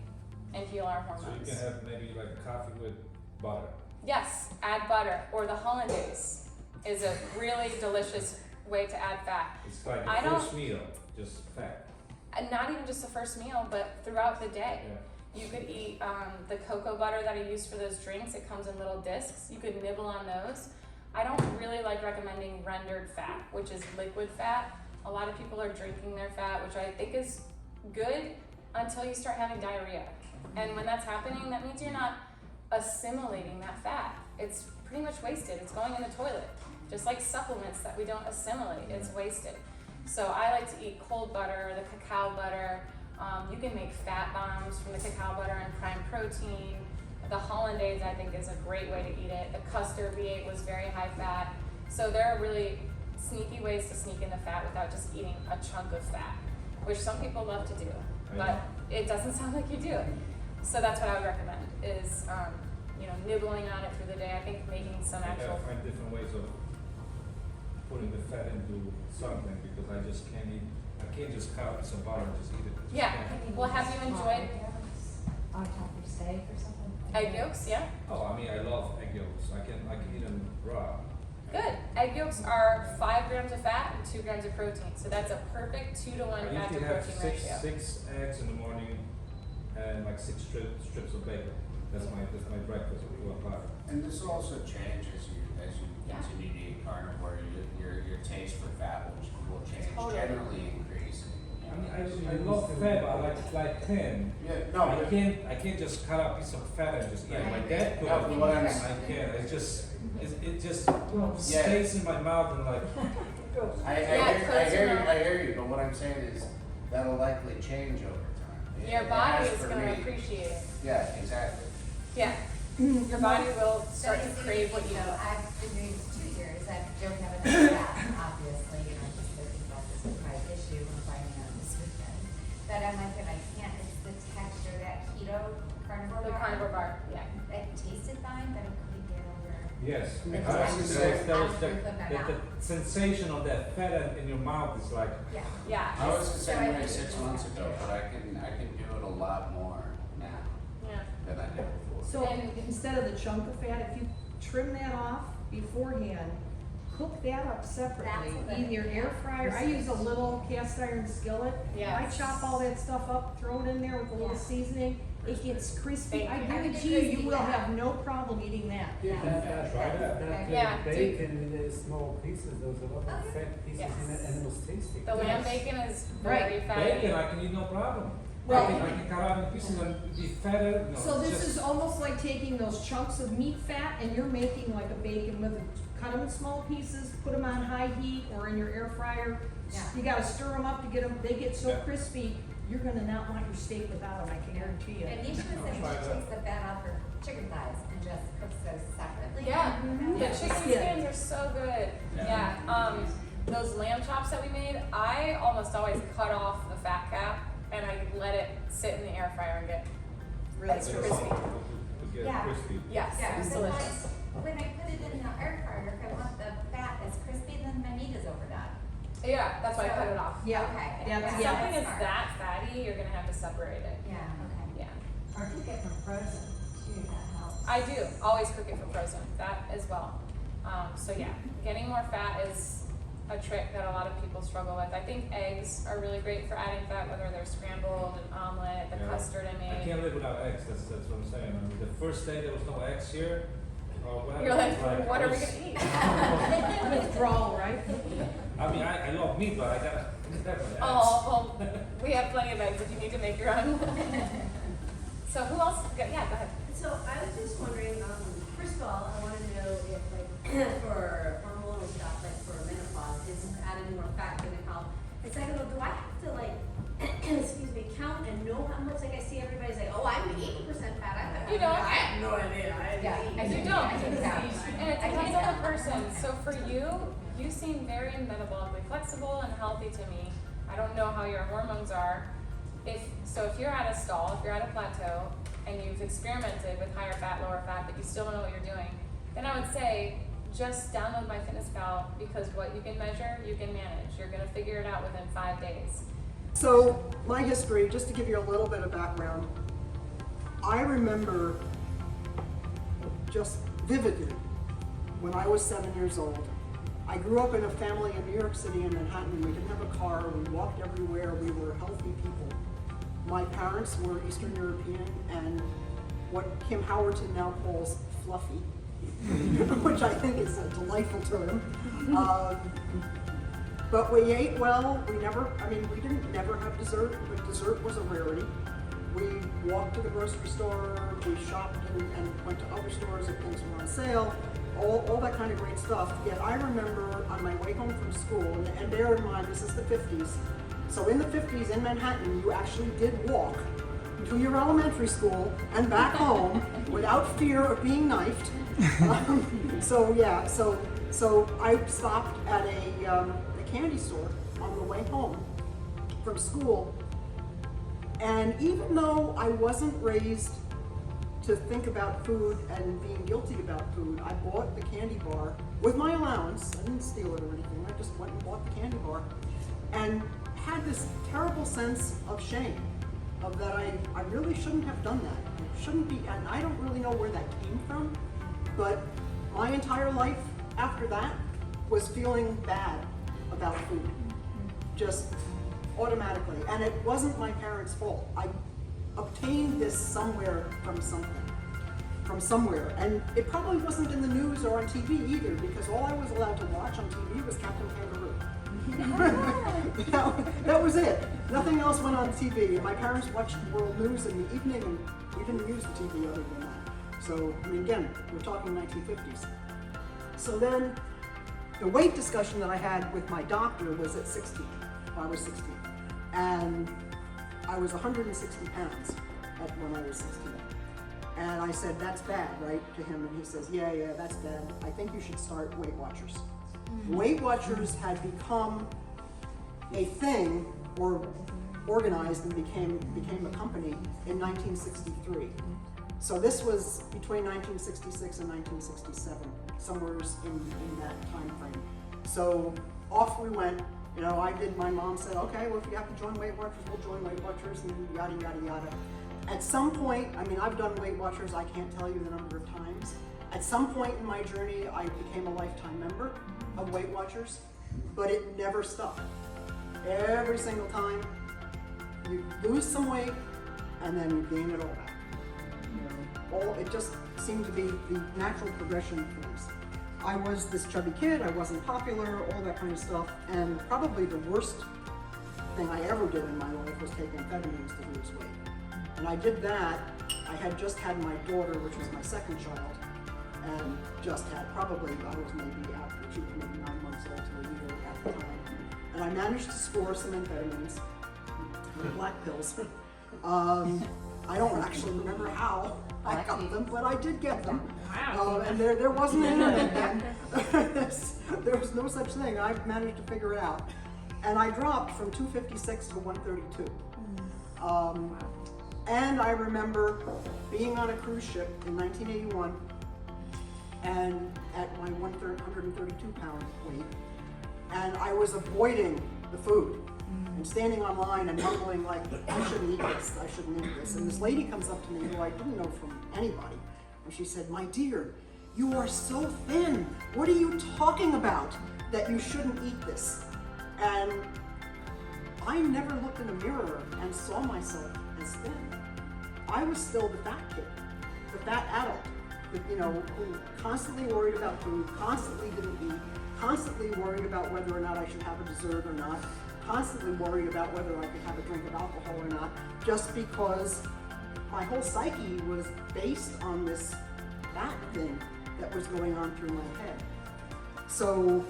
and heal our So hormones. you can have maybe like coffee with butter. Yes, add butter, or the hollandaise is a really delicious way to add fat. It's like I the don't- first meal, just fat. And not even just the first meal, but throughout the day. Yeah. You could eat the cocoa butter that I use for those drinks. It comes in little discs. You could nibble on those. I don't really like recommending rendered fat, which is liquid fat. A lot of people are drinking their fat, which I think is good until you start having diarrhea. And when that's happening, that means you're not assimilating that fat. It's pretty much wasted. It's going in the toilet. Just like supplements that we don't assimilate, it's wasted. So I like to eat cold butter, the cacao butter. You can make fat bombs from the cacao butter and prime protein. The hollandaise, I think, is a great way to eat it. The custard we ate was very high fat. So there are really sneaky ways to sneak in the fat without just eating a chunk of fat, which some people love to do, but it doesn't sound like you do. So that's what I would recommend is, nibbling on it through the day. I think making some I actual. gotta find different ways of putting the fat into something because I just can't eat. I can't just cut out some butter and just eat it. Just Yeah. can't. Well, have you enjoyed On top of steak or something? egg yolks? Yeah. Oh, I mean, I love egg yolks. I can eat them raw. Good. Egg yolks are 5 grams of fat and 2 grams of protein. So that's a perfect 2-to-1 I fat to usually have protein ratio. six eggs in the morning and like 6 strips of bacon. That's my breakfast with butter. And this will also change as you continue to eat carnivore. Your taste for fat will change, generally increase. I mean, I love fat, but like Ken. Yeah, no, I can't just cut out a piece of fat and just eat it. My dad could. No, but what I'm I can't. It just stays in my mouth and like. I hear you, but what I'm saying is that'll likely change over time. Your body As is for going to me- appreciate it. Yeah, exactly. Yeah. Your body will start to crave what you know. know. I've been doing this 2 years. I don't have enough fat, obviously, just thinking about this is my issue when finding out this weekend. But I'm like, I can't, it's the texture, that keto carnivore The bar. carnivore bar, yeah. It tasted fine, but I couldn't get over. Yes. The I was just saying, texture that was after the the sensation of that fat in your mouth is like. Yeah. Yeah. I was the So same I way think 6 months ago, but I can do it a lot more now Yeah. than I did before. So instead of the chunk of fat, if you trim that off beforehand, cook that up separately. That's In your air fryer, I use a little cast iron skillet. Yes. I chop all that stuff up, throw it in there with a little Yeah. seasoning. It gets crispy. Thank I you. guarantee you, you will have no problem eating that. Yeah, that Yeah, bacon in the small pieces, there's a lot of fat pieces Yes. in it and it was tasty. The lamb bacon is very fatty. Bacon, I can eat no problem. Well- I can cut out in pieces and be fatter. No, So it's this just- is almost like taking those chunks of meat fat and you're making like a bacon with cut them in small pieces, put them on high heat or in your air fryer. Yeah. You gotta stir them up to get them, they get so Yeah. crispy, you're gonna not want your steak without them, I can guarantee you. And Neisha was saying try she that. takes the fat off her chicken thighs and just cooks those separately. Yeah. The Yeah. chicken skins are so good. Yeah. Those lamb chops that we made, I almost always cut off the fat cap and I let it sit in the air fryer and get Really extra It'll crispy. get Yeah. crispy. Yes, Yeah, it's but delicious. when I put it in the air fryer, if I want the fat as crispy, then my meat is overdone. Yeah, that's why I cut it off. Yeah. Okay. Yeah, If that's- something is smart. that fatty, you're gonna have to separate it. Yeah, okay. Yeah. Or cook it from frozen, too, that helps. I do always cook it from frozen, that as well. So yeah, getting more fat is a trick that a lot of people struggle with. I think eggs are really great for adding fat, whether they're scrambled, an omelet, the Yeah. custard I I made. can't live without eggs. That's what I'm saying. I mean, the first day there was no eggs here. You're like, what are we gonna eat? Withdrawal, right? I mean, I love meat, but I gotta have my eggs. Oh, well, we have plenty of eggs if you need to make your own. So who else? Yeah, go ahead. So I was just wondering, first of all, I wanted to know if like for hormonal stuff, like for menopause, is adding more fat gonna help? And second of all, do I have to like, excuse me, count and know how much? Like I see everybody's like, oh, I'm 80% fat. You don't. I have no idea. Yeah, and you don't. And Again, it depends on the person. So for you, you seem very metabolically flexible and healthy to me. I don't know how your hormones are. If you're at a stall, if you're at a plateau, and you've experimented with higher fat, lower fat, but you still don't know what you're doing, then I would say just download MyFitnessPal, because what you can measure, you can manage. You're gonna figure it out within 5 days. So my history, just to give you a little bit of background, I remember just vividly when I was 7 years old. I grew up in a family in New York City in Manhattan. We didn't have a car, we walked everywhere, we were healthy people. My parents were Eastern European and what Kim Howerton now calls fluffy, which I think is a delightful term. But we ate well. We didn't never have dessert, but dessert was a rarity. We walked to the grocery store, we shopped and went to other stores if things were on sale, all that kind of great stuff. Yet I remember on my way home from school, and bear in mind, this is the 50s. So in the 50s in Manhattan, you actually did walk to your elementary school and back home without fear of being knifed. So I stopped at a candy store on the way home from school. And even though I wasn't raised to think about food and being guilty about food, I bought the candy bar with my allowance. I didn't steal it or anything. I just went and bought the candy bar and had this terrible sense of shame of that I really shouldn't have done that. It shouldn't be, and I don't really know where that came from, but my entire life after that was feeling bad about food, just automatically. And it wasn't my parents' fault. I obtained this somewhere from somewhere. And it probably wasn't in the news or on TV either, because all I was allowed to watch on TV was Captain Kangaroo. That was it. Nothing else went on TV. And my parents watched world news in the evening, and we didn't use the TV other than that. So, again, we're talking 1950s. So then, the weight discussion that I had with my doctor was at 16. I was 16. And I was 160 pounds when I was 16. And I said, that's bad, right, to him. And he says, yeah, that's bad. I think you should start Weight Watchers. Weight Watchers had become a thing, or organized and became a company in 1963. So this was between 1966 and 1967, somewhere in that time frame. So off we went. My mom said, okay, well, if you have to join Weight Watchers, we'll join Weight Watchers, and yada, yada, yada. At some point, I've done Weight Watchers, I can't tell you the number of times. At some point in my journey, I became a lifetime member of Weight Watchers, but it never stopped. Every single time, you lose some weight, and then you gain it all back. It just seemed to be the natural progression of things. I was this chubby kid, I wasn't popular, all that kind of stuff, and probably the worst thing I ever did in my life was take amphetamines to lose weight. And I did that. I had just had my daughter, which was my second child, and just had she was maybe 9 months old to a year at the time. And I managed to score some amphetamines, black pills. I don't actually remember how I got them, but I did get them. Wow. And there wasn't internet then. There was no such thing. I managed to figure it out. And I dropped from 256 to 132. And I remember being on a cruise ship in 1981 and at my 132 pound weight, and I was avoiding the food and standing online and mumbling like, I shouldn't eat this. And this lady comes up to me who I didn't know from anybody, and she said, my dear, you are so thin. What are you talking about that you shouldn't eat this? And I never looked in a mirror and saw myself as thin. I was still the fat kid, the fat adult, who constantly worried about food, constantly didn't eat, constantly worried about whether or not I should have a dessert or not, constantly worried about whether I could have a drink of alcohol or not, just because my whole psyche was based on this fat thing that was going on through my head. So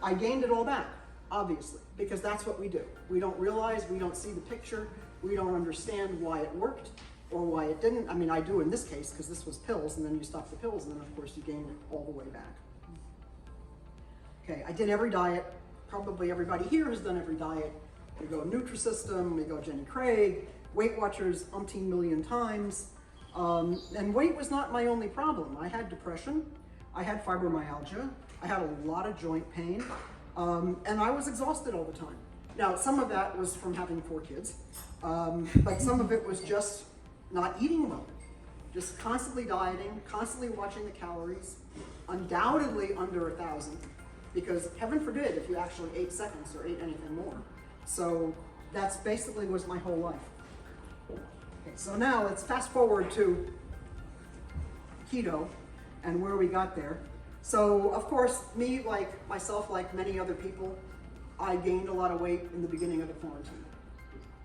I gained it all back, obviously, because that's what we do. We don't realize, we don't see the picture, we don't understand why it worked, or why it didn't. I mean, I do in this case, because this was pills, and then you stop the pills, and then of course you gain it all the way back. Okay, I did every diet. Probably everybody here has done every diet. We go Nutrisystem, we go Jenny Craig, Weight Watchers umpteen million times. And weight was not my only problem. I had depression, I had fibromyalgia, I had a lot of joint pain, and I was exhausted all the time. Now, some of that was from having 4 kids, but some of it was just not eating well. Just constantly dieting, constantly watching the calories, undoubtedly under 1,000, because heaven forbid if you actually ate seconds or ate anything more. So that's basically was my whole life. Okay, so now let's fast forward to keto and where we got there. So of course, me, like myself, like many other people, I gained a lot of weight in the beginning of the quarantine.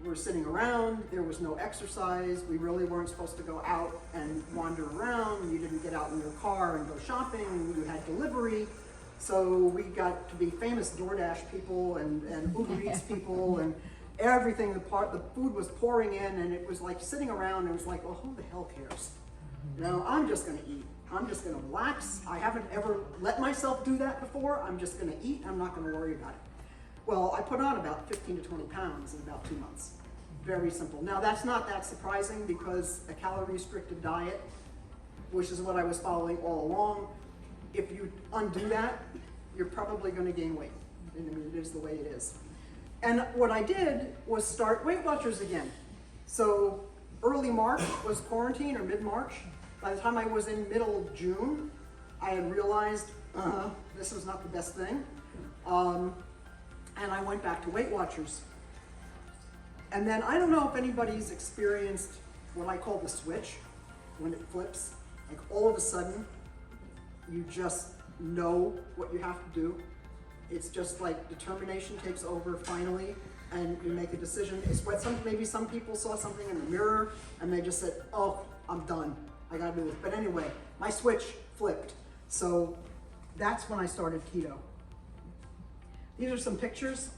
We were sitting around, there was no exercise, we really weren't supposed to go out and wander around, you didn't get out in your car and go shopping, you had delivery. So we got to be famous DoorDash people and Uber Eats people, and everything, the food was pouring in, and it was like sitting around, and it was like, well, who the hell cares? You know, I'm just gonna eat. I'm just gonna relax. I haven't ever let myself do that before. I'm just gonna eat, I'm not gonna worry about it. Well, I put on about 15 to 20 pounds in about 2 months. Very simple. Now that's not that surprising because a calorie restricted diet, which is what I was following all along, if you undo that, you're probably going to gain weight. I mean, it is the way it is. And what I did was start Weight Watchers again. So early March was quarantine, or mid-March. By the time I was in middle June, I had realized this was not the best thing. And I went back to Weight Watchers. And then I don't know if anybody's experienced what I call the switch, when it flips. Like all of a sudden, you just know what you have to do. It's just like determination takes over finally, and you make a decision. It's what maybe some people saw something in the mirror and they just said, oh, I'm done, I gotta do this. But anyway, my switch flipped. So that's when I started keto. These are some pictures.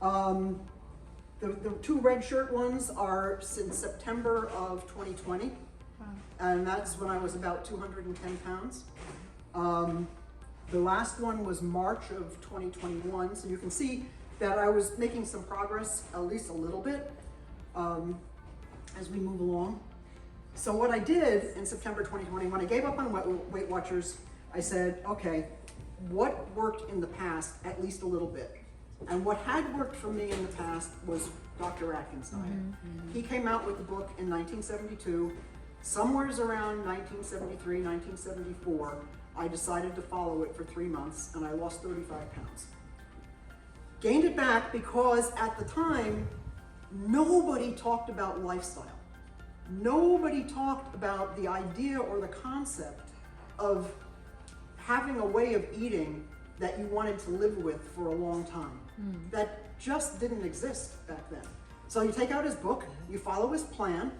The 2 red shirt ones are since September of 2020. And that's when I was about 210 pounds. The last one was March of 2021, so you can see that I was making some progress, at least a little bit, as we move along. So what I did in September 2020, when I gave up on Weight Watchers, I said, okay, what worked in the past, at least a little bit? And what had worked for me in the past was Dr. Atkins' diet. He came out with the book in 1972. Somewheres around 1973, 1974, I decided to follow it for 3 months, and I lost 35 pounds. Gained it back because at the time, nobody talked about lifestyle. Nobody talked about the idea or the concept of having a way of eating that you wanted to live with for a long time. That just didn't exist back then. So you take out his book, you follow his plan,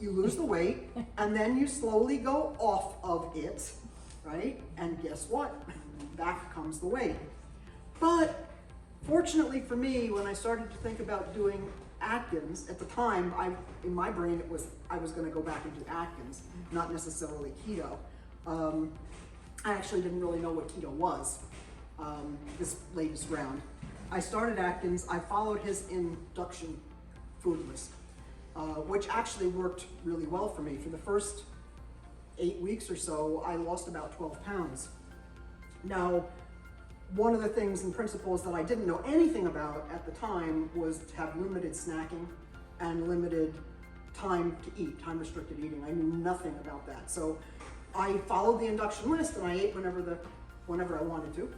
you lose the weight, and then you slowly go off of it, right? And guess what? Back comes the weight. But fortunately for me, when I started to think about doing Atkins, at the time, in my brain, it was I was gonna go back and do Atkins, not necessarily keto. I actually didn't really know what keto was, this latest round. I started Atkins, I followed his induction food list, which actually worked really well for me. For the first 8 weeks or so, I lost about 12 pounds. Now, one of the things and principles that I didn't know anything about at the time was to have limited snacking and limited time to eat, time restricted eating. I knew nothing about that. So I followed the induction list and I ate whenever I wanted to,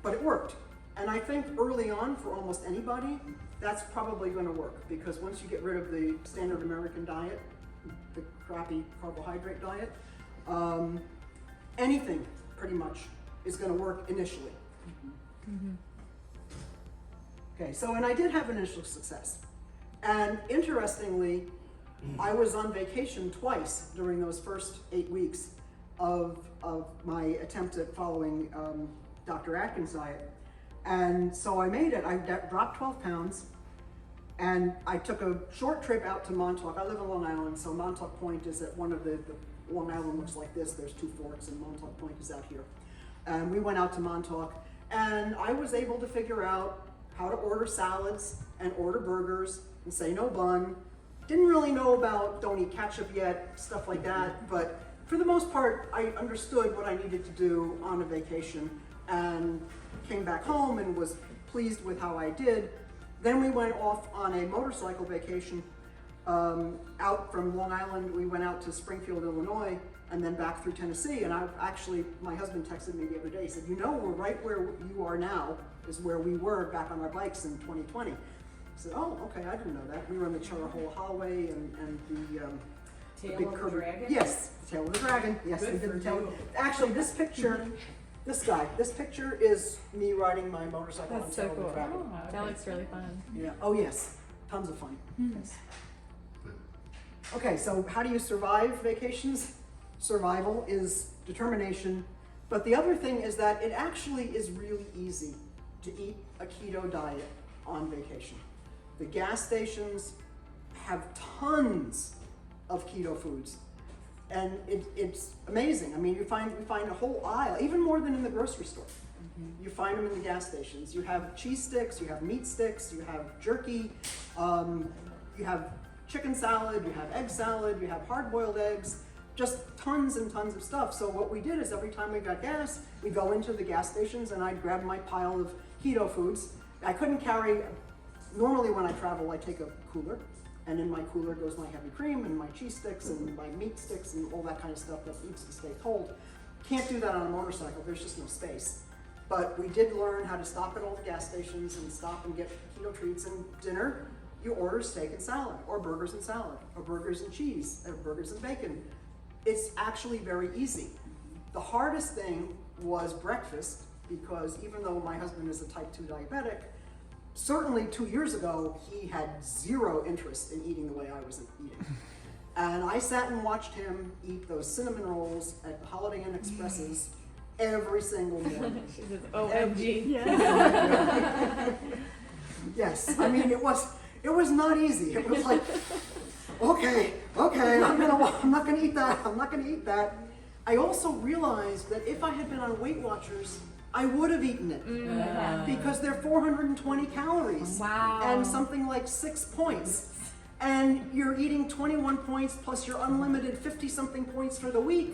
but it worked. And I think early on for almost anybody, that's probably going to work, because once you get rid of the standard American diet, the crappy carbohydrate diet, anything pretty much is going to work initially. Okay, so, and I did have initial success. And interestingly, I was on vacation twice during those first 8 weeks of my attempt at following Dr. Atkins' diet. And so I made it. I dropped 12 pounds, And I took a short trip out to Montauk. I live in Long Island, so Montauk Point is at one of the Long Island looks like this. There's two forks, and Montauk Point is out here. And we went out to Montauk, and I was able to figure out how to order salads and order burgers and say no bun. Didn't really know about don't eat ketchup yet, stuff like that, but for the most part, I understood what I needed to do on a vacation and came back home and was pleased with how I did. Then we went off on a motorcycle vacation out from Long Island. We went out to Springfield, Illinois, and then back through Tennessee. And my husband texted me the other day. He said, we're right where you are now is where we were back on our bikes in 2020. I said, oh, okay, I didn't know that. We were on the Charahole Highway and the Tail big of the curvy- dragon? Yes, the tail of the dragon. Yes, Good we did for the tail. you. Actually, this picture, this picture is me riding my motorcycle on That's the so tail of the cool. dragon. That looks really fun. Yeah. Oh yes, tons of fun. Yes. Okay, so how do you survive vacations? Survival is determination, but the other thing is that it actually is really easy to eat a keto diet on vacation. The gas stations have tons of keto foods, and it's amazing. I mean, we find a whole aisle, even more than in the grocery store. You find them in the gas stations. You have cheese sticks, you have meat sticks, you have jerky, you have chicken salad, you have egg salad, you have hard-boiled eggs, just tons and tons of stuff. So what we did is every time we got gas, we go into the gas stations and I'd grab my pile of keto foods. I couldn't carry, normally when I travel I take a cooler, and in my cooler goes my heavy cream and my cheese sticks and my meat sticks and all that kind of stuff that needs to stay cold. Can't do that on a motorcycle, there's just no space. But we did learn how to stop at all the gas stations and stop and get keto treats. And dinner, you order steak and salad, or burgers and salad, or burgers and cheese, or burgers and bacon. It's actually very easy. The hardest thing was breakfast, because even though my husband is a type 2 diabetic, certainly 2 years ago, he had zero interest in eating the way I was eating. And I sat and watched him eat those cinnamon rolls at the Holiday Inn Expresses every single morning. She says, OMG. Yes, I mean, it was not easy. It was like, okay, I'm not gonna eat that. I also realized that if I had been on Weight Watchers, I would have eaten it. Because they're 420 calories. Wow. And something like 6 points. And you're eating 21 points plus your unlimited 50-something points for the week.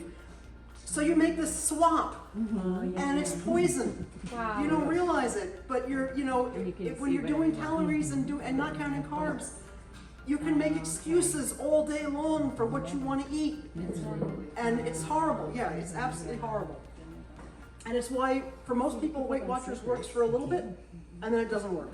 So you make this swap, and it's poison. Wow. You don't realize it, but when you're doing calories and not counting carbs, you can make excuses all day long for what you want to eat. And it's horrible. Yeah, it's absolutely horrible. And it's why, for most people, Weight Watchers works for a little bit, and then it doesn't work.